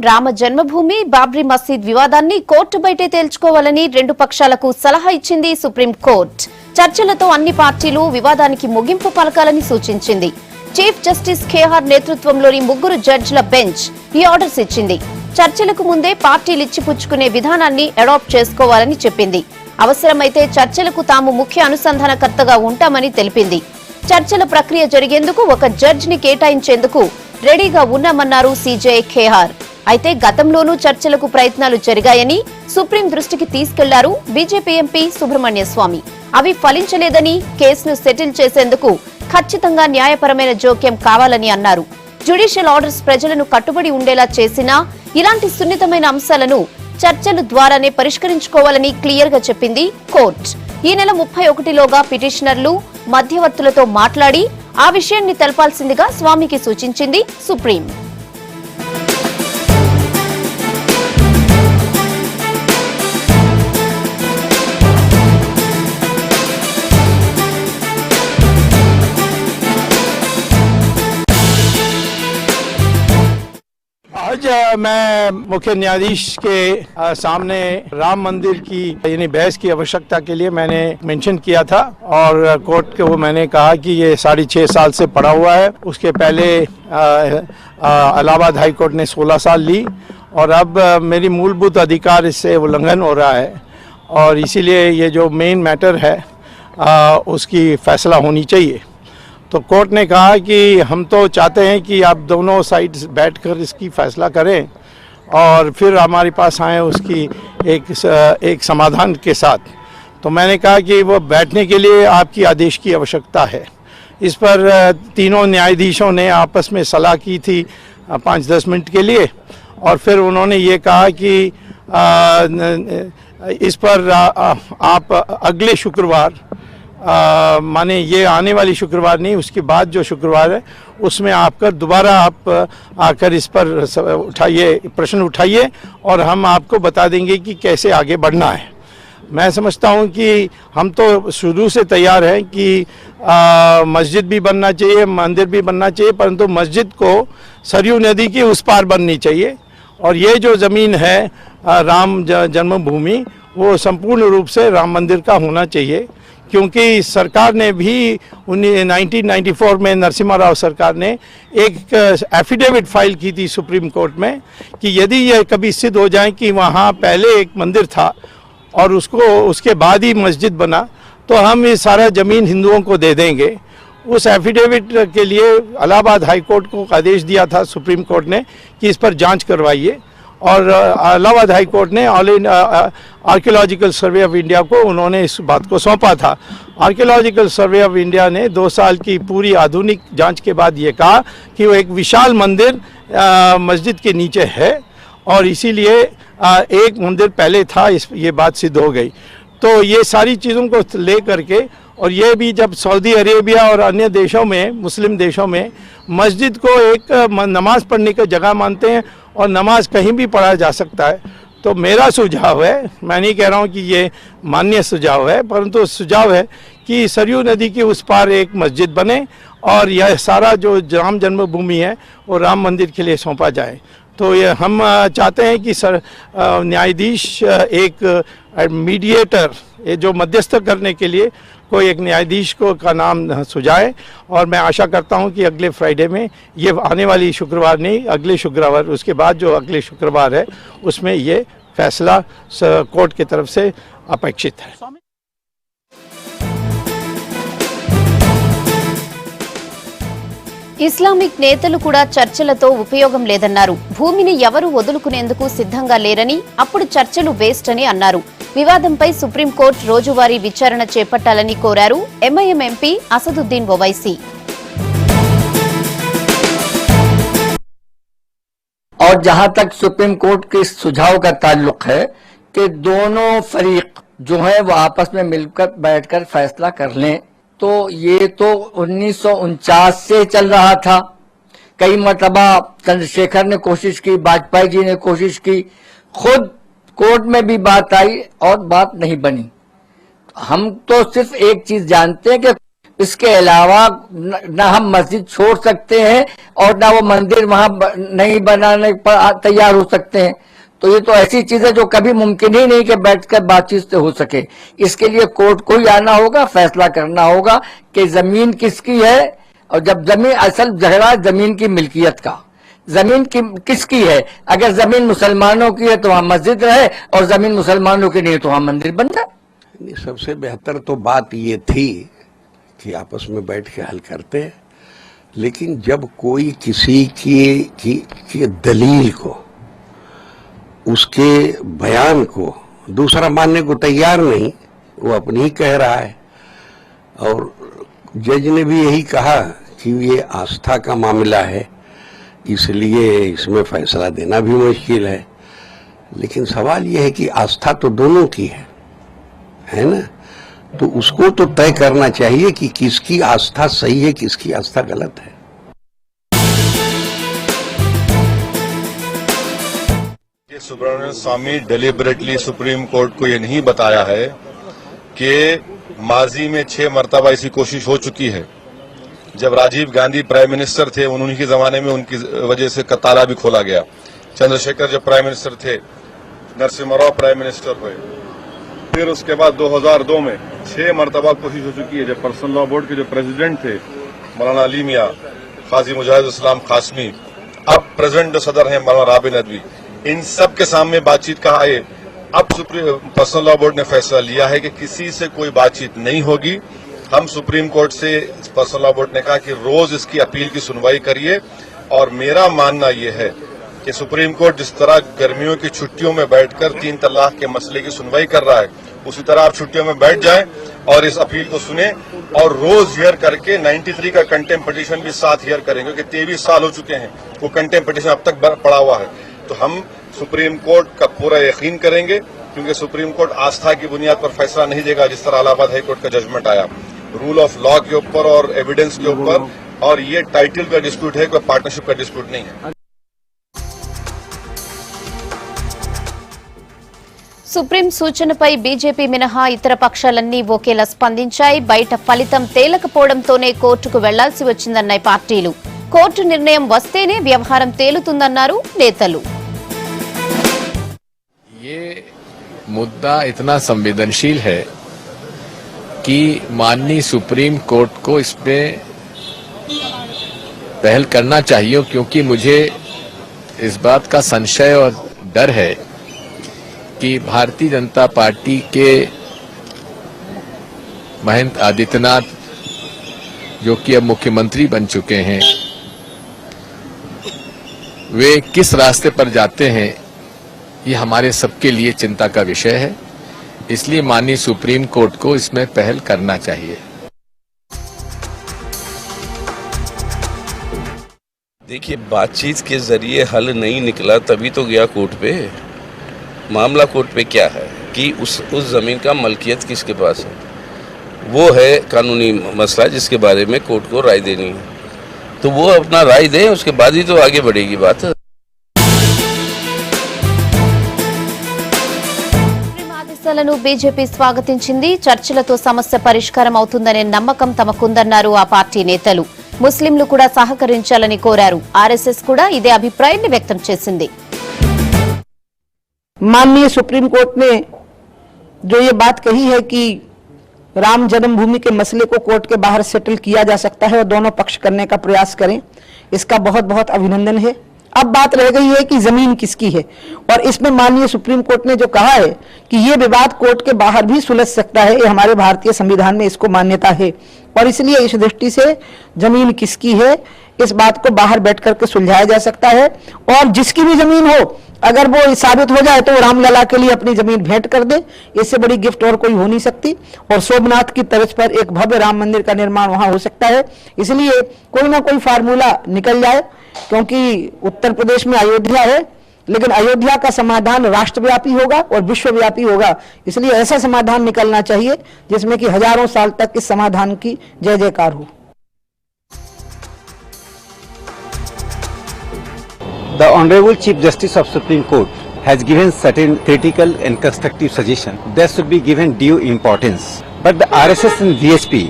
రామ జన్మభూమి బాబ్రీ మసీద్ వివాదాన్ని కోర్టు బయటే తేల్చుకోవాలని రెండు పక్షాలకు సలహా ఇచ్చింది సుప్రీం కోర్టు. చర్చలతో అన్ని పార్టీలు వివాదానికి ముగింపు పలకాలని సూచించింది. చీఫ్ జస్టిస్ ఖేహార్ నేతృత్వంలోని 3 జడ్జిల బెంచ్ ఈ ఆర్డర్స్ ఇచ్చింది. చర్చలకు ముందే పార్టీలు ఇచ్చిపుచ్చుకునే విధానాన్ని అడాప్ట్ చేసుకోవాలని చెప్పింది. అవసరమైతే చర్చలకు తాము ముఖ్య అనుసంధానకర్తగా ఉంటామని తెలిపింది. చర్చల ప్రక్రియ జరిగేందుకు ఒక జడ్జిని కేటాయించేందుకు రెడీగా ఉన్నామన్నారు సీజే ఖేహార్. అయితే గతంలోనూ చర్చలకు ప్రయత్నాలు జరిగాయని సుప్రీం దృష్టికి తీసుకెళ్లారు బీజేపీ ఎంపీ సుబ్రహ్మణ్య స్వామి. అవి ఫలించలేదని, కేసును సెటిల్ చేసేందుకు ఖచ్చితంగా న్యాయపరమైన జోక్యం కావాలని అన్నారు. జ్యుడిషియల్ ఆర్డర్స్ ప్రజలను కట్టుబడి ఉండేలా చేసినా ఇలాంటి సున్నితమైన అంశాలను చర్చల ద్వారానే పరిష్కరించుకోవాలని క్లియర్ గా చెప్పింది కోర్టు. ఈ నెల 31లోగా పిటిషనర్లు మధ్యవర్తులతో మాట్లాడి ఆ విషయాన్ని తెలపాల్సిందిగా స్వామికి సూచించింది సుప్రీం. आज मैं मुख्य न्यायाधीश के सामने राम मंदिर की यानी बहस की आवश्यकता के लिए मैंने मेंशन किया था और कोर्ट को मैंने कहा कि ये 6.5 साल से पड़ा हुआ है. उसके पहले इलाहाबाद हाई कोर्ट ने 16 साल ली और अब मेरी मूलभूत अधिकार इससे उल्लंघन हो रहा है और इसीलिए ये जो मेन मैटर है उसकी फैसला होनी चाहिए. तो कोर्ट ने कहा कि हम तो चाहते हैं कि आप दोनों साइड बैठकर इसकी फैसला करें और फिर हमारे पास आए उसकी एक समाधान के साथ. तो मैंने कहा कि वो बैठने के लिए आपकी आदेश की आवश्यकता है. इस पर तीनों न्यायाधीशों ने आपस में सलाह की थी 5-10 मिनट के लिए और फिर उन्होंने ये कहा कि इस पर आप अगले शुक्रवार माने ये आने वाली शुक्रवार नहीं, उसके बाद जो शुक्रवार है उसमें आपका दोबारा आप आकर इस पर उठाइए, प्रश्न उठाइए और हम आपको बता देंगे कि कैसे आगे बढ़ना है. मैं समझता हूँ कि हम तो शुरू से तैयार हैं कि मस्जिद भी बनना चाहिए, मंदिर भी बनना चाहिए, परंतु मस्जिद को सरयू नदी की उस पार बननी चाहिए और ये जो ज़मीन है राम जन्मभूमि वो संपूर्ण रूप से राम मंदिर का होना चाहिए. क्योंकि सरकार ने भी 1994 में नरसिम्हा राव सरकार ने एक एफिडेविट फाइल की थी सुप्रीम कोर्ट में कि यदि यह कभी सिद्ध हो जाए कि वहाँ पहले एक मंदिर था और उसके बाद ही मस्जिद बना तो हम ये सारा ज़मीन हिंदुओं को दे देंगे. उस एफिडेविट के लिए इलाहाबाद हाई कोर्ट को आदेश दिया था सुप्रीम कोर्ट ने कि इस पर जांच करवाइए और इलाहाबाद हाई कोर्ट ने आर्कियोलॉजिकल सर्वे ऑफ इंडिया को उन्होंने इस बात को सौंपा था. आर्कियोलॉजिकल सर्वे ऑफ इंडिया ने 2 साल की पूरी आधुनिक जांच के बाद ये कहा कि वो एक विशाल मंदिर मस्जिद के नीचे है और इसीलिए एक मंदिर पहले था, ये बात सिद्ध हो गई. तो ये सारी चीज़ों को ले करके और ये भी जब सऊदी अरेबिया और अन्य देशों में, मुस्लिम देशों में मस्जिद को एक नमाज पढ़ने की जगह मानते हैं और नमाज कहीं भी पढ़ा जा सकता है. तो मेरा सुझाव है, मैं नहीं कह रहा हूँ कि ये मान्य सुझाव है, परंतु सुझाव है कि सरयू नदी की उस पार एक मस्जिद बने और यह सारा जो राम जन्मभूमि है वो राम मंदिर के लिए सौंपा जाए. तो ये हम चाहते हैं कि न्यायाधीश एक मीडिएटर, ये जो मध्यस्थ करने के लिए कोई एक न्यायाधीश का नाम सुझाए और मैं आशा करता हूं कि अगले फ्राइडे में, ये आने वाली शुक्रवार नहीं, अगले शुक्रवार, उसके बाद जो अगले शुक्रवार है उसमें ये फैसला कोर्ट की तरफ से अपेक्षित है. ఇస్లామిక్ నేతలు కూడా చర్చలతో ఉపయోగం లేదన్నారు. భూమిని ఎవరు వదులుకునేందుకు సిద్ధంగా లేరని, అప్పుడు చర్చలు వేస్ట్ అని అన్నారు. వివాదంపై సుప్రీంకోర్టు రోజువారీ విచారణ చేపట్టాలని కోరారు ఎంఐఎం ఎంపీ అసదుద్దీన్ ఓవైసీ. और जहां तक सुप्रीम कोर्ट के सुझाव का ताल्लुक है कि दोनों फरीक जो है वो आपस में मिलकर बैठकर फैसला कर लें, तो ये तो 1949 से चल रहा था. कई मरतबा चंद्रशेखर ने कोशिश की, वाजपेयी जी ने कोशिश की, खुद कोर्ट में भी बात आई और बात नहीं बनी. हम तो सिर्फ एक चीज जानते हैं कि इसके अलावा न हम मस्जिद छोड़ सकते हैं और ना वो मंदिर वहां नहीं बनाने पर तैयार हो सकते हैं। तो ये तो ऐसी चीज है जो कभी मुमकिन ही नहीं कि बैठकर बातचीत से हो सके। इसके लिए कोर्ट को ही आना होगा, फैसला करना होगा कि जमीन किसकी है। और जब जमीन, असल झगड़ा जमीन की मिल्कियत का, जमीन किसकी है। अगर जमीन मुसलमानों की है तो वहां मस्जिद रहे, और जमीन मुसलमानों की नहीं है तो वहां मंदिर बन जाए। सबसे बेहतर तो बात ये थी कि आपस में बैठ के हल करते हैं, लेकिन जब कोई किसी की दलील को, उसके बयान को दूसरा मानने को तैयार नहीं, वो अपनी ही कह रहा है। और जज ने भी यही कहा कि ये आस्था का मामला है, इसलिए इसमें फैसला देना भी मुश्किल है। लेकिन सवाल यह है कि आस्था तो दोनों की है ना, तो उसको तो तय करना चाहिए कि किसकी आस्था सही है, किसकी आस्था गलत है। सुब्रमण्यम स्वामी डेलिबरेटली सुप्रीम कोर्ट को ये नहीं बताया है कि माजी में 6 मरतबा ऐसी कोशिश हो चुकी है। जब राजीव गांधी प्राइम मिनिस्टर थे, उन्हीं के जमाने में उनकी वजह से ताला भी खोला गया। चंद्रशेखर जब प्राइम मिनिस्टर थे, नरसिम्हा राव प्राइम मिनिस्टर हुए, फिर उसके बाद 2002 में 6 मरतबा कोशिश हो चुकी है। जब पर्सनल लॉ बोर्ड के जो प्रेसिडेंट थे मौलाना अली मियां, काजी मुजाहिद इस्लाम कासमी, अब प्रेसिडेंट जो सदर हैं मौलाना राबी नदवी, इन सब के सामने बातचीत कहा है। अब पर्सनल लॉ बोर्ड ने फैसला लिया है कि किसी से कोई बातचीत नहीं होगी। हम सुप्रीम कोर्ट से, पर्सनल लॉ बोर्ड ने कहा कि रोज इसकी अपील की सुनवाई करिए। और मेरा मानना यह है कि सुप्रीम कोर्ट जिस तरह गर्मियों की छुट्टियों में बैठकर 3 तलाक के मसले की सुनवाई कर रहा है, उसी तरह आप छुट्टियों में बैठ जाएं और इस अपील को सुने और रोज हियर करके 93 का कंटेम्प्ट पिटीशन भी साथ हियर करेंगे, क्योंकि 23 साल हो चुके हैं वो कंटेम्प्ट पिटीशन अब तक पड़ा हुआ है। तो हम सुप्रीम कोर्ट का पूरा यकीन करेंगे, क्योंकि सुप्रीम कोर्ट आस्था की बुनियाद पर फैसला नहीं देगा, जिस तरह इलाहाबाद हाई कोर्ट का जजमेंट आया रूल ऑफ लॉ के ऊपर और एविडेंस के ऊपर। और ये टाइटल का डिस्प्यूट है, कोई पार्टनरशिप का डिस्प्यूट नहीं है। సుప్రీం సూచనపై బీజేపీ మినహా ఇతర పక్షాలన్నీ ఒకేలా స్పందించాయి. బయట ఫలితం తేలకపోవడంతోనే కోర్టుకు వెళ్లాల్సి వచ్చిందన్నాయి పార్టీలు. కోర్టు నిర్ణయం వస్తేనే వ్యవహారం తేలుతుందన్నారు నేతలు. ये मुद्दा इतना संवेदनशील है कि माननीय सुप्रीम कोर्ट को इसमें पहल करना चाहिए, क्योंकि मुझे इस बात का संशय और डर है कि भारतीय जनता पार्टी के महंत आदित्यनाथ, जो कि अब मुख्यमंत्री बन चुके हैं, वे किस रास्ते पर जाते हैं, ये हमारे सबके लिए चिंता का विषय है। इसलिए माननीय सुप्रीम कोर्ट को इसमें पहल करना चाहिए। देखिए, बातचीत के जरिए हल नहीं निकला तभी तो गया कोर्ट पे। मामला कोर्ट पे क्या है कि उस जमीन का मलकियत किसके पास है, वो है कानूनी मसला जिसके बारे में कोर्ट को राय देनी है। तो वो अपना राय दें, उसके बाद ही तो आगे बढ़ेगी बात। ఆదేశాలను బీజేపీ స్వాగతించింది. చర్చలతో సమస్య పరిష్కారం అవుతుందనే నమ్మకం తమకుందన్నారు ఆ పార్టీ నేతలు. ముస్లింలు కూడా సహకరించాలని కోరారు. ఆర్ఎస్ఎస్ కూడా ఇదే అభిప్రాయాన్ని వ్యక్తం చేసింది. माननीय सुप्रीम कोर्ट ने जो ये बात कही है कि राम जन्मभूमि के मसले को कोर्ट के बाहर सेटल किया जा सकता है और दोनों पक्ष करने का प्रयास करें, इसका बहुत बहुत अभिनंदन है। अब बात रह गई है कि जमीन किसकी है, और इसमें माननीय सुप्रीम कोर्ट ने जो कहा है कि ये विवाद कोर्ट के बाहर भी सुलझ सकता है, ये हमारे भारतीय संविधान में इसको मान्यता है। और इसलिए इस दृष्टि से जमीन किसकी है, इस बात को बाहर बैठ करके सुलझाया जा सकता है। और जिसकी भी जमीन हो, अगर वो साबित हो जाए तो रामलला के लिए अपनी जमीन भेंट कर दे, इससे बड़ी गिफ्ट और कोई हो नहीं सकती। और सोमनाथ की तर्ज पर एक भव्य राम मंदिर का निर्माण वहां हो सकता है। इसलिए कोई ना कोई फार्मूला निकल जाए, क्योंकि उत्तर प्रदेश में अयोध्या है, लेकिन अयोध्या का समाधान राष्ट्रव्यापी होगा और विश्वव्यापी होगा। इसलिए ऐसा समाधान निकलना चाहिए जिसमें कि हजारों साल तक इस समाधान की जय जयकार हो। The Honorable Chief Justice of Supreme Court has given certain critical and constructive suggestions that should be given due importance. But the RSS and VSP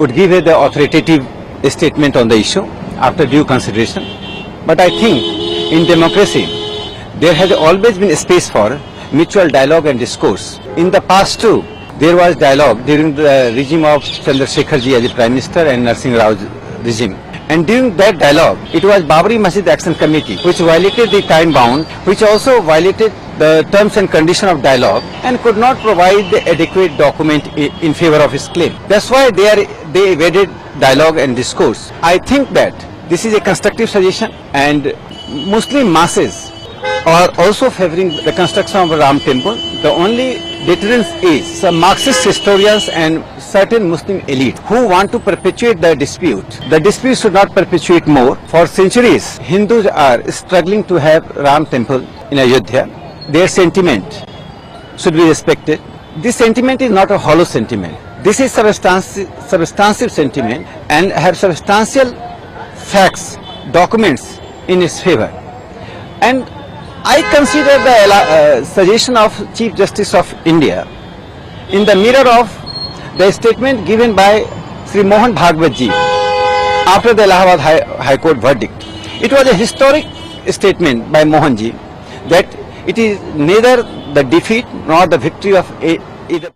would give the authoritative statement on the issue after due consideration. But I think in democracy, there has always been space for mutual dialogue and discourse. In the past too, there was dialogue during the regime of Chandrasekhar ji as the Prime Minister and Narsingh Rao regime. And during that dialogue, it was Babri Masjid Action Committee which violated the time bound, which also violated the terms and conditions of dialogue and could not provide the adequate document in favor of his claim. That's why they evaded dialogue and discourse. I think that this is a constructive suggestion, and Muslim masses are also favoring the construction of a Ram temple. The only deterrence is some Marxist historians and certain Muslim elite who want to perpetuate the dispute. The dispute should not perpetuate more. For centuries, Hindus are struggling to have Ram temple in Ayodhya. Their sentiment should be respected. This sentiment is not a hollow sentiment. This is substantive sentiment and have substantial facts, documents in its favor. And I consider the suggestion of Chief Justice of India in the mirror of the statement given by Sri Mohan Bhagwat ji after the Allahabad High Court verdict. It was a historic statement by Mohan ji that it is neither the defeat nor the victory of either.